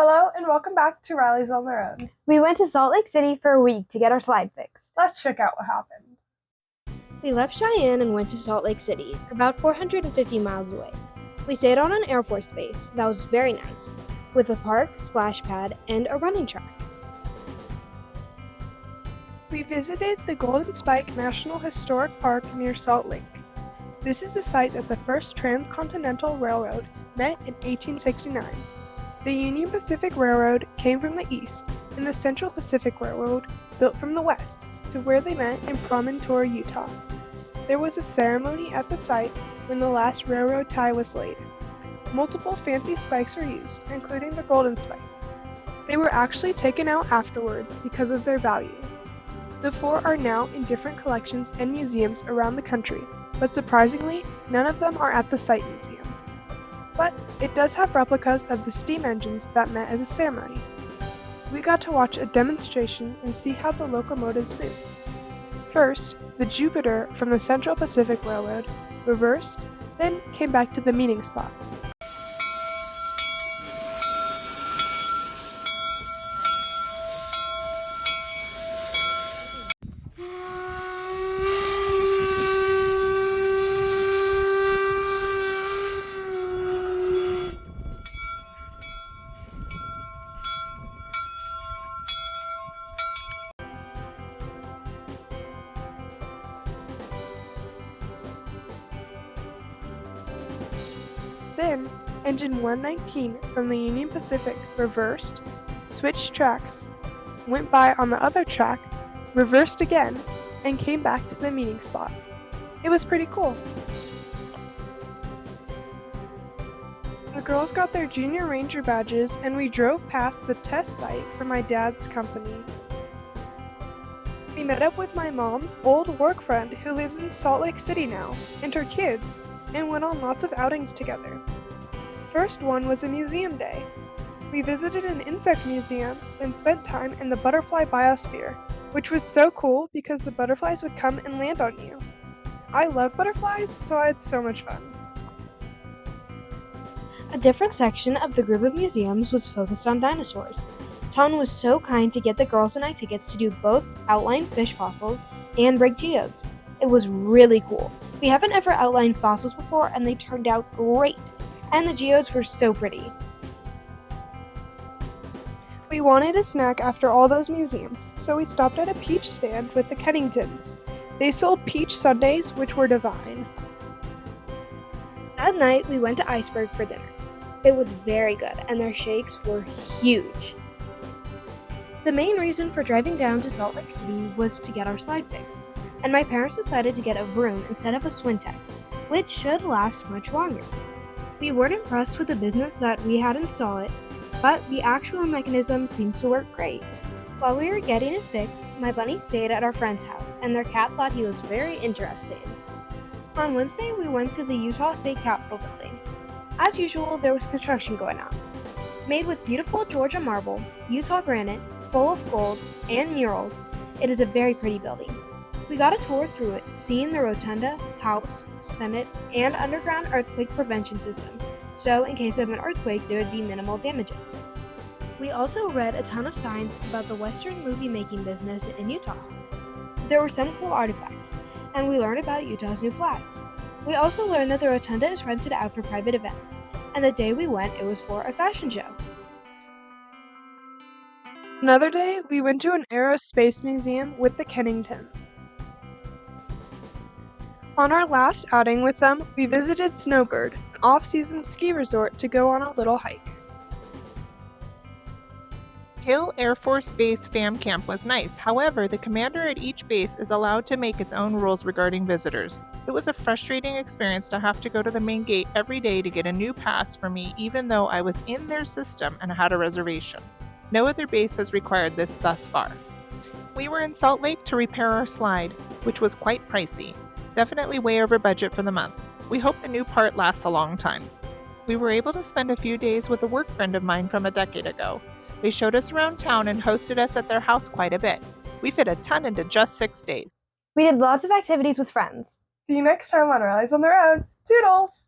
Hello and welcome back to Riley's on the Road. We went to Salt Lake City for a week to get our slide fixed. Let's check out what happened. We left Cheyenne and went to Salt Lake City, about 450 miles away. We stayed on an Air Force base that was very nice, with a park, splash pad, and a running track. We visited the Golden Spike National Historic Park near Salt Lake. This is the site that the first transcontinental railroad met in 1869. The Union Pacific Railroad came from the east, and the Central Pacific Railroad built from the west, to where they met in Promontory, Utah. There was a ceremony at the site when the last railroad tie was laid. Multiple fancy spikes were used, including the Golden Spike. They were actually taken out afterwards because of their value. The four are now in different collections and museums around the country, but surprisingly, none of them are at the site museum. But it does have replicas of the steam engines that met at the ceremony. We got to watch a demonstration and see how the locomotives move. First, the Jupiter from the Central Pacific Railroad reversed, then came back to the meeting spot. Then, engine 119 from the Union Pacific reversed, switched tracks, went by on the other track, reversed again, and came back to the meeting spot. It was pretty cool. The girls got their Junior Ranger badges and we drove past the test site for my dad's company. We met up with my mom's old work friend who lives in Salt Lake City now, and her kids, and went on lots of outings together. First one was a museum day. We visited an insect museum and spent time in the butterfly biosphere, which was so cool because the butterflies would come and land on you. I love butterflies, so I had so much fun. A different section of the group of museums was focused on dinosaurs. Ton was so kind to get the girls and I tickets to do both outline fish fossils and break geodes. It was really cool. We haven't ever outlined fossils before and they turned out great, and the geodes were so pretty. We wanted a snack after all those museums, so we stopped at a peach stand with the Kenningtons. They sold peach sundaes, which were divine. That night, we went to Iceberg for dinner. It was very good, and their shakes were huge. The main reason for driving down to Salt Lake City was to get our slide fixed, and my parents decided to get a broom instead of a Swintech, which should last much longer. We weren't impressed with the business that we had installed it, but the actual mechanism seems to work great. While we were getting it fixed, my bunny stayed at our friend's house, and their cat thought he was very interesting. On Wednesday, we went to the Utah State Capitol building. As usual, there was construction going on. Made with beautiful Georgia marble, Utah granite, full of gold, and murals, it is a very pretty building. We got a tour through it, seeing the rotunda, House, Senate, and underground earthquake prevention system, so in case of an earthquake there would be minimal damages. We also read a ton of signs about the Western movie making business in Utah. There were some cool artifacts, and we learned about Utah's new flag. We also learned that the rotunda is rented out for private events, and the day we went it was for a fashion show. Another day, we went to an aerospace museum with the Kenningtons. On our last outing with them, we visited Snowbird, an off-season ski resort, to go on a little hike. Hill Air Force Base FAM Camp was nice. However, the commander at each base is allowed to make its own rules regarding visitors. It was a frustrating experience to have to go to the main gate every day to get a new pass for me, even though I was in their system and had a reservation. No other base has required this thus far. We were in Salt Lake to repair our slide, which was quite pricey. Definitely way over budget for the month. We hope the new part lasts a long time. We were able to spend a few days with a work friend of mine from a decade ago. They showed us around town and hosted us at their house quite a bit. We fit a ton into just 6 days. We did lots of activities with friends. See you next time on Riley's on the Road. Toodles!